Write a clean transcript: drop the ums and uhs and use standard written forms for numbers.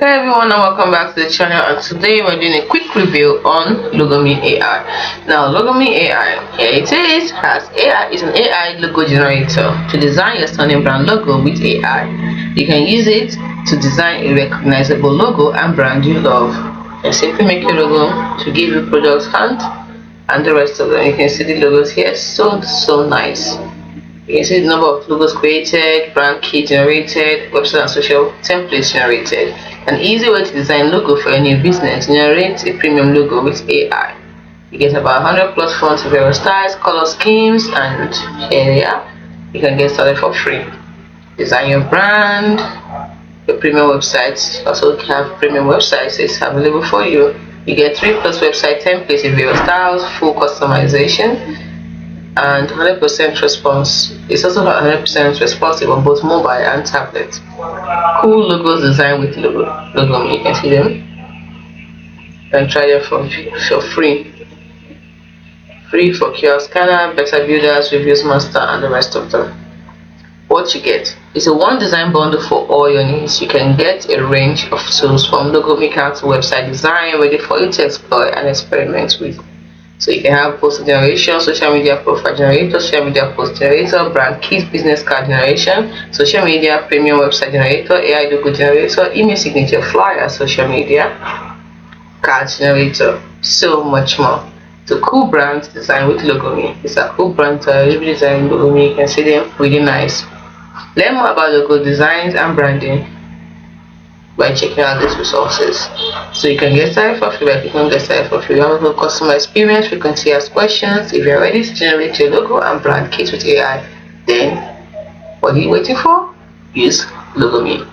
Hey everyone, and welcome back to the channel. And today we're doing a quick review on logome.ai. Now logome.ai, here it is, has AI is an AI logo generator. To design your stunning brand logo with AI, you can use it to design a recognizable logo and brand you love. And simply make your logo to give you products and the rest of them. You can see the logos here, so nice. You can see the number of logos created, brand key generated, website and social templates generated. An easy way to design logo for a new business: generate a premium logo with AI. You get about 100 plus fonts of various styles, color schemes, and here you can get started for free. Design your brand, your premium websites. Also have premium websites, it's available for you. You get 3 plus website templates in various styles, full customization, and 100% response. It's also 100% responsive on both mobile and tablet. Cool logos designed with logome. You can see them. You can try them for free. Free for kiosk scanner, better builders, reviews master, and the rest of them. What you get is a one design bundle for all your needs. You can get a range of tools from logo maker to website design, ready for you to explore and experiment with. So you can have post generation, social media profile generator, social media post generator, brand keys, business card generation, social media premium website generator, AI logo generator, email signature flyer, social media card generator, so much more. So cool brands designed with logome. It's a cool brand designed with logome. You can see them really nice. Learn more about logo designs and branding by checking out these resources. So you can get started for free by clicking get started for free. You have a customer experience, frequently asked questions. If you're ready to generate your logo and brand kit with AI, then what are you waiting for? Use logome.